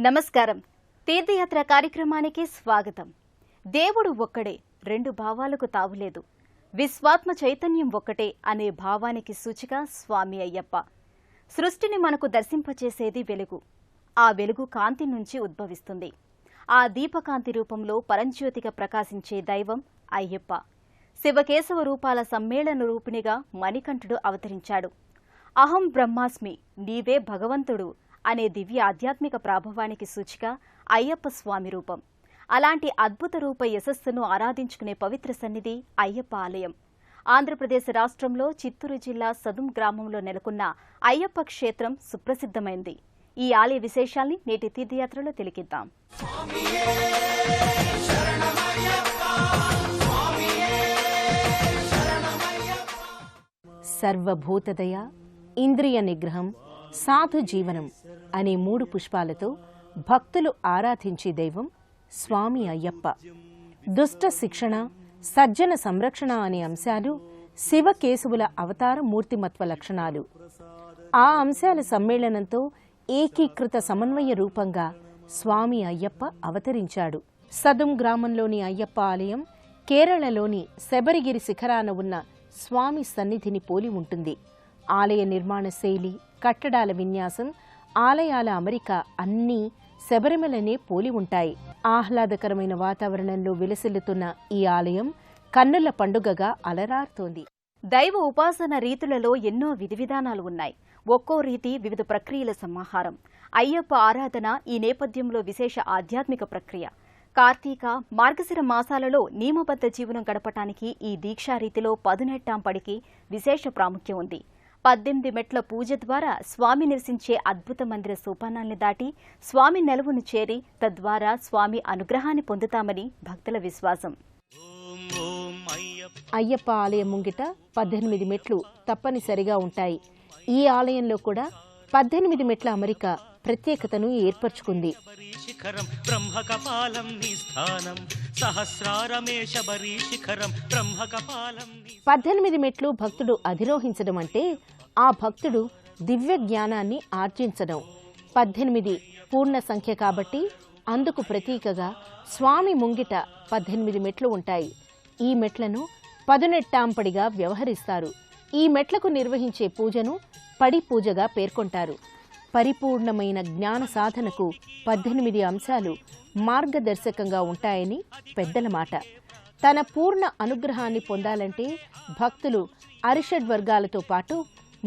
నమస్కారం. తీర్థయాత్ర కార్యక్రమానికి స్వాగతం. దేవుడు ఒక్కడే, రెండు భావాలకు తావులేదు. విశ్వాత్మ చైతన్యం ఒక్కటే అనే భావానికి సూచిక స్వామి అయ్యప్ప. సృష్టిని మనకు దర్శింపచేసేది వెలుగు. ఆ వెలుగు కాంతి నుంచి ఉద్భవిస్తుంది. ఆ దీపకాంతి రూపంలో పరంజ్యోతిగా ప్రకాశించే దైవం అయ్యప్ప. శివకేశవ రూపాల సమ్మేళన రూపిణిగా మణికంఠుడు అవతరించాడు. అహం బ్రహ్మాస్మి, నీవే భగవంతుడు అనే దివ్య ఆధ్యాత్మిక ప్రాభవానికి సూచిక అయ్యప్ప స్వామి రూపం. అలాంటి అద్భుత రూప యశస్సును ఆరాధించుకునే పవిత్ర సన్నిధి అయ్యప్ప ఆలయం. ఆంధ్రప్రదేశ్ రాష్ట్రంలో చిత్తూరు జిల్లా సదుం గ్రామంలో నెలకొన్న అయ్యప్ప క్షేత్రం సుప్రసిద్ధమైంది. ఈ ఆలయ విశేషాల్ని నేటి తీర్థయాత్రలో తిలకిద్దాం. సర్వభూతదయ, ఇంద్రియ నిగ్రహం, సాధు జీవనం అనే 3 పుష్పాలతో భక్తులు ఆరాధించే దైవం స్వామి అయ్యప్ప. దుష్ట శిక్షణ, సజ్జన సంరక్షణ అనే అంశాలు శివకేశవుల అవతార మూర్తిమత్వ లక్షణాలు. ఆ అంశాల సమ్మేళనంతో ఏకీకృత సమన్వయ రూపంగా స్వామి అయ్యప్ప అవతరించాడు. సదుం గ్రామంలోని అయ్యప్ప ఆలయం కేరళలోని శబరిగిరి శిఖరాన ఉన్న స్వామి సన్నిధిని పోలి ఉంటుంది. ఆలయ నిర్మాణ శైలి, కట్టడాల విన్యాసం, ఆలయాల అమరిక అన్నీ శబరిమలనే పోలి ఉంటాయి. ఆహ్లాదకరమైన వాతావరణంలో విలసిల్లుతున్న ఈ ఆలయం కన్నుల పండుగగా అలరారుతోంది. దైవ ఉపాసన రీతులలో ఎన్నో విధివిధానాలు ఉన్నాయి. ఒక్కో రీతి వివిధ ప్రక్రియల సమాహారం. అయ్యప్ప ఆరాధన ఈ నేపథ్యంలో విశేష ఆధ్యాత్మిక ప్రక్రియ. కార్తీక, మార్గశిర మాసాలలో నియమబద్ధ జీవనం గడపటానికి ఈ దీక్షారీతిలో పదునెట్టాంపడికి విశేష ప్రాముఖ్యం ఉంది. 18 మెట్ల పూజ ద్వారా స్వామి నివసించే అద్భుత మందిర సోపానాల్ని దాటి స్వామి నెలవును చేరి తద్వారా స్వామి అనుగ్రహాన్ని పొందుతామని భక్తుల విశ్వాసం. అయ్యప్ప ఆలయం ముంగిట 18 మెట్లు తప్పనిసరిగా ఉంటాయి. ఈ ఆలయంలో కూడా 18 మెట్ల అమరిక ప్రత్యేకతను ఏర్పరచుకుంది. 18 మెట్లు భక్తుడు అధిరోహించడం అంటే ఆ భక్తుడు దివ్య జ్ఞానాన్ని ఆర్జించడం. 18 పూర్ణ సంఖ్య కాబట్టి అందుకు ప్రతీకగా స్వామి ముంగిట 18 మెట్లు ఉంటాయి. ఈ మెట్లను పదునెట్టాంపడిగా వ్యవహరిస్తారు. ఈ మెట్లకు నిర్వహించే పూజను పడి పూజగా పేర్కొంటారు. పరిపూర్ణమైన జ్ఞాన సాధనకు 18 అంశాలు మార్గదర్శకంగా ఉంటాయని పెద్దల మాట. తన పూర్ణ అనుగ్రహాన్ని పొందాలంటే భక్తులు అరిషడ్వర్గాలతో పాటు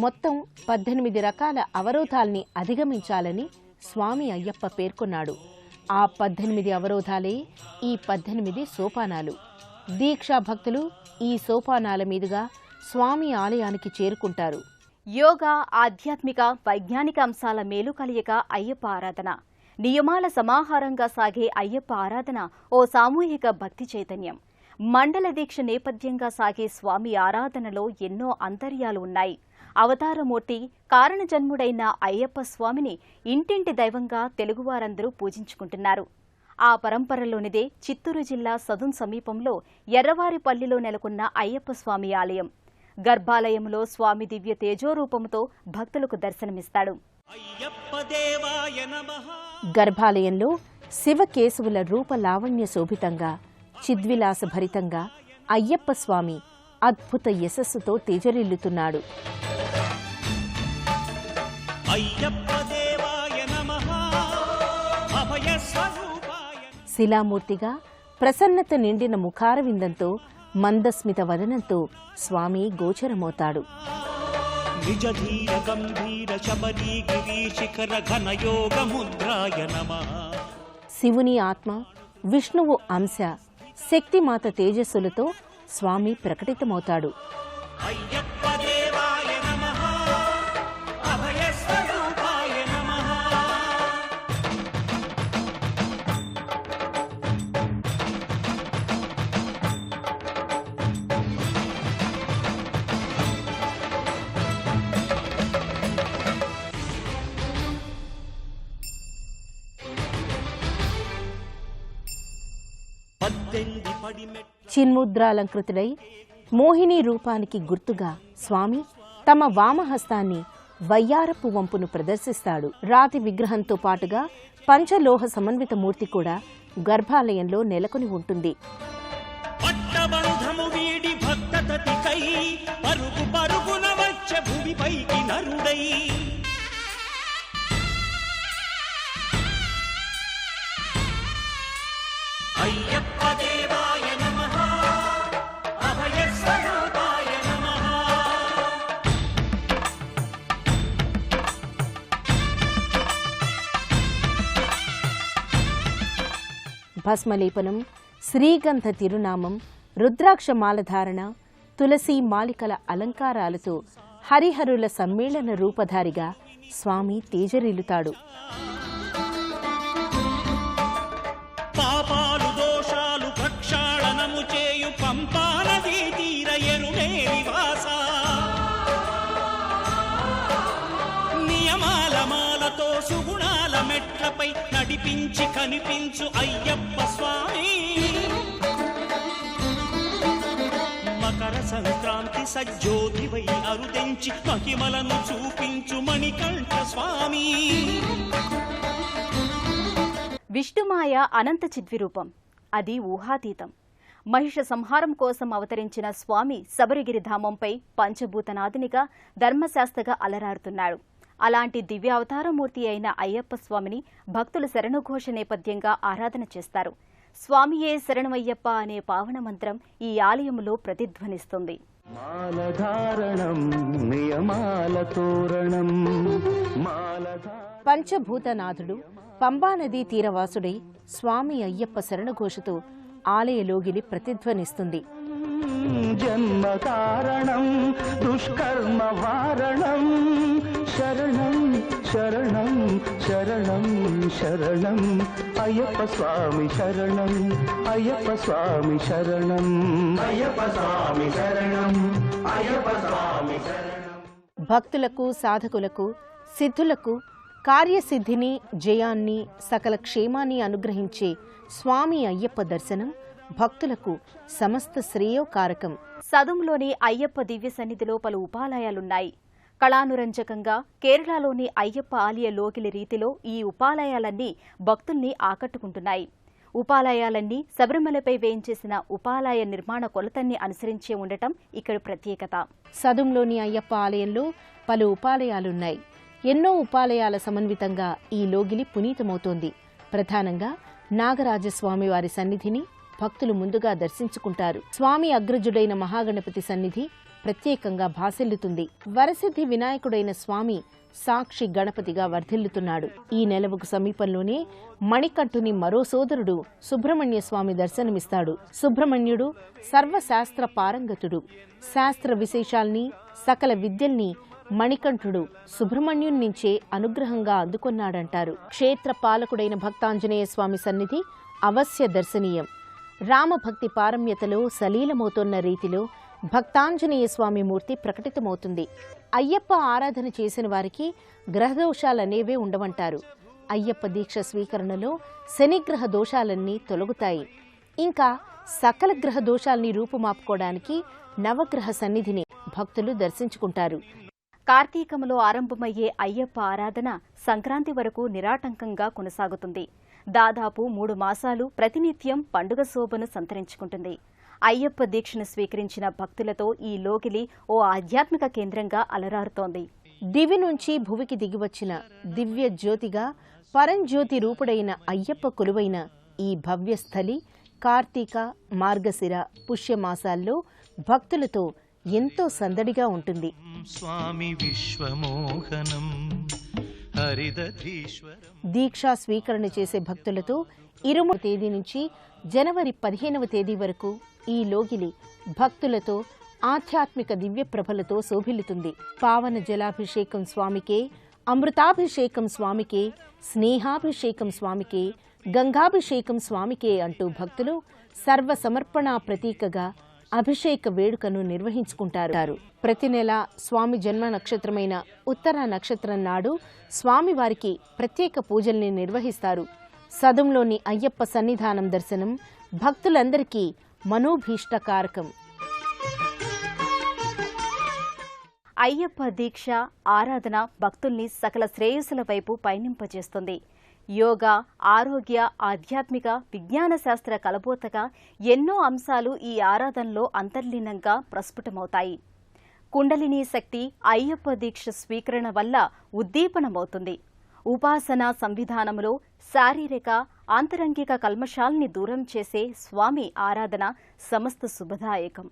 మొత్తం 18 రకాల అవరోధాల్ని అధిగమించాలని స్వామి అయ్యప్ప పేర్కొన్నాడు. ఆ 18 అవరోధాలే ఈ 18 సోపానాలు. దీక్షా భక్తులు ఈ సోపానాల మీదుగా స్వామి ఆలయానికి చేరుకుంటారు. యోగా, ఆధ్యాత్మిక, వైజ్ఞానిక అంశాల మేలు కలియక అయ్యప్ప ఆరాధన. నియమాల సమాహారంగా సాగే అయ్యప్ప ఆరాధన ఓ సామూహిక భక్తి చైతన్యం. మండల దీక్ష నేపథ్యంగా సాగే స్వామి ఆరాధనలో ఎన్నో అంతర్యాలు ఉన్నాయి. అవతారమూర్తి, కారణజన్ముడైన అయ్యప్ప స్వామిని ఇంటింటి దైవంగా తెలుగువారందరూ పూజించుకుంటున్నారు. ఆ పరంపరలోనిదే చిత్తూరు జిల్లా సదుం సమీపంలో ఎర్రవారిపల్లిలో నెలకొన్న అయ్యప్ప స్వామి ఆలయం. గర్భాలయంలో స్వామి దివ్య తేజోరూపంతో భక్తులకు దర్శనమిస్తాడు. గర్భాలయంలో శివకేశవుల రూప లావణ్య శోభితంగా, చిద్విలాస భరితంగా అయ్యప్ప స్వామి అద్భుత యశస్సుతో తేజరిల్లుతున్నాడు. శిలామూర్తిగా ప్రసన్నత నిండిన ముఖారవిందంతో, మందస్మిత వదనంతో స్వామి గోచరమవుతాడు. శివుని ఆత్మ, విష్ణువు అంశ, శక్తిమాత తేజస్సులతో స్వామి ప్రకటితమవుతాడు. చిన్ముద్రాలంకృతుడై మోహిని రూపానికి గుర్తుగా స్వామి తమ వామహస్తాన్ని వయ్యారపు వంపును ప్రదర్శిస్తాడు. రాతి విగ్రహంతో పాటుగా పంచలోహ సమన్విత మూర్తి కూడా గర్భాలయంలో నెలకొని ఉంటుంది. పట్టబంధము వీడి భక్తతతికై పరుగు పరుగున వచ్చే భూమిపైకి నరుడై అయ్యప్ప దేవాయ నమః అభయ స్వరూపాయ నమః. భస్మలేపనం, శ్రీగంధ తిరునామం, రుద్రాక్ష మాలధారణ, తులసి మాలికల అలంకారాలతో హరిహరుల సమ్మేళన రూపధారిగా స్వామి తేజరిల్లుతాడు. పాపాలు దోషాలు ప్రక్షాళనము చేయు పంపానదీ తీర ఎరుమే నివాస నియమాల మాలతో సుగుణాల మెట్లపై నడిపించి కనిపించు అయ్యప్ప స్వామి. మకర సంక్రాంతి సజ్జోతివై అరుదెంచి మహిమలను చూపించు మణికంఠ స్వామి. విష్ణుమాయ అనంత చిద్విరూపం, అది ఊహాతీతం. మహిష సంహారం కోసం అవతరించిన స్వామి శబరిగిరి ధామంపై పంచభూతనాథునిగా ధర్మశాస్త్రగా అలరారుతున్నాడు. అలాంటి దివ్య అవతారమూర్తి అయిన అయ్యప్ప స్వామిని భక్తులు శరణుఘోష నేపథ్యంగా ఆరాధన చేస్తారు. స్వామియే శరణమయ్యప్ప అనే పావన మంత్రం ఈ ఆలయంలో ప్రతిధ్వనిస్తుంది. పంచభూతనాథుడు పంబానదీ తీరవాసుడై స్వామి అయ్యప్ప శరణఘోషతో ఆలయలోగిలి ప్రతిధ్వనిస్తుంది. జన్మ కారణం దుష్కర్మ వారణం శరణం శరణం శరణం శరణం అయ్యప్ప స్వామి శరణం అయ్యప్ప స్వామి శరణం అయ్యప్ప స్వామి శరణం అయ్యప్ప స్వామి శరణం. భక్తులకు, సాధకులకు, సిద్ధులకు కార్యసిద్ధిని, జయాన్ని, సకల క్షేమాన్ని అనుగ్రహించే స్వామి అయ్యప్ప దర్శనం భక్తులకు సమస్త శ్రేయోకారకం. సదుంలోని అయ్యప్ప దివ్య సన్నిధిలో పలు ఉపాలయాలున్నాయి. కళానురంజకంగా కేరళలోని అయ్యప్ప ఆలయ లోకిలి రీతిలో ఈ ఉపాలయాలన్నీ భక్తుల్ని ఆకట్టుకుంటున్నాయి. ఉపాలయాలన్నీ శబరిమలపై వేయించేసిన ఉపాలయ నిర్మాణ కొలతన్ని అనుసరించే ఉండటం ఇక్కడ ప్రత్యేకత. సదుంలోని అయ్యప్ప ఆలయంలో పలు ఉపాలయాలున్నాయి. ఎన్నో ఉపాలయాల సమన్వితంగా ఈ లోగిలి పునీతమవుతోంది. ప్రధానంగా నాగరాజస్వామి వారి సన్నిధిని భక్తులు ముందుగా దర్శించుకుంటారు. స్వామి అగ్రజుడైన మహాగణపతి సన్నిధి ప్రత్యేకంగా భాసిల్లుతుంది. వరసిద్ధి వినాయకుడైన స్వామి సాక్షి గణపతిగా వర్ధిల్లుతున్నాడు. ఈ నెలవుకు సమీపంలోనే మణికంఠుని మరో సోదరుడు సుబ్రహ్మణ్య స్వామి దర్శనమిస్తాడు. సుబ్రహ్మణ్యుడు సర్వశాస్త్ర పారంగతుడు. శాస్త్ర విశేషాల్ని, సకల విద్యల్ని మణికంఠుడు సుబ్రహ్మణ్యుని నుంచే అనుగ్రహంగా అందుకొన్నాడంటారు. క్షేత్ర పాలకుడైన భక్తాంజనేయ స్వామి సన్నిధి అవశ్య దర్శనీయం. రామభక్తి పారమ్యతలో సలీలమవుతోన్న రీతిలో భక్తాంజనేయ స్వామి మూర్తి ప్రకటితమవుతుంది. అయ్యప్ప ఆరాధన చేసిన వారికి గ్రహదోషాలనేవే ఉండవంటారు. అయ్యప్ప దీక్ష స్వీకరణలో శనిగ్రహ దోషాలన్నీ తొలగుతాయి. ఇంకా సకల గ్రహ దోషాల్ని రూపుమాపుకోవడానికి నవగ్రహ సన్నిధిని భక్తులు దర్శించుకుంటారు. కార్తీకములో ఆరంభమయ్యే అయ్యప్ప ఆరాధన సంక్రాంతి వరకు నిరాటంకంగా కొనసాగుతుంది. దాదాపు 3 మాసాలు ప్రతినిత్యం పండుగ శోభను సంతరించుకుంటుంది. అయ్యప్ప దీక్షను స్వీకరించిన భక్తులతో ఈ లోగిలి ఓ ఆధ్యాత్మిక కేంద్రంగా అలరారుతోంది. దివి నుంచి భువికి దిగివచ్చిన దివ్య జ్యోతిగా పరంజ్యోతి రూపుడైన అయ్యప్ప కొలువైన ఈ భవ్యస్థలి కార్తీక, మార్గశిర పుష్యమాసాల్లో భక్తులతో ఎంతో సందడిగా ఉంటుంది. స్వామి విశ్వమోహనం హరిదధీశ్వరం. దీక్షా స్వీకరణ చేసే భక్తులతో 20వ తేదీ నుంచి జనవరి 15వ తేదీ వరకు ఈ లోగిలి భక్తులతో ఆధ్యాత్మిక దివ్య ప్రభలతో శోభిల్లుతుంది. పావన జలాభిషేకం స్వామికే, అమృతాభిషేకం స్వామికే, స్నేహాభిషేకం స్వామికే, గంగాభిషేకం స్వామికే అంటూ భక్తులు సర్వ సమర్పణ ప్రతీకగా అభిషేక వేడుకను నిర్వహించుకుంటారు. ప్రతి నెల స్వామి జన్మ నక్షత్రమైన ఉత్తర నక్షత్రం నాడు స్వామివారికి ప్రత్యేక పూజల్ని నిర్వహిస్తారు. సదుంలోని అయ్యప్ప సన్నిధానం దర్శనం భక్తులందరికీ మనోభీష్టకారకం. అయ్యప్ప దీక్ష ఆరాధన భక్తుల్ని సకల శ్రేయస్సుల వైపు పయనింపజేస్తుంది. యోగా, ఆరోగ్య, ఆధ్యాత్మిక, విజ్ఞాన శాస్త్ర కలబోతగా ఎన్నో అంశాలు ఈ ఆరాధనలో అంతర్లీనంగా ప్రస్ఫుటమవుతాయి. కుండలినీ శక్తి అయ్యప్ప దీక్ష స్వీకరణ వల్ల ఉద్దీపనమవుతుంది. ఉపాసనా సంవిధానంలో శారీరక, ఆంతరంగిక కల్మషాల్ని దూరం చేసే స్వామి ఆరాధన సమస్త శుభదాయకం.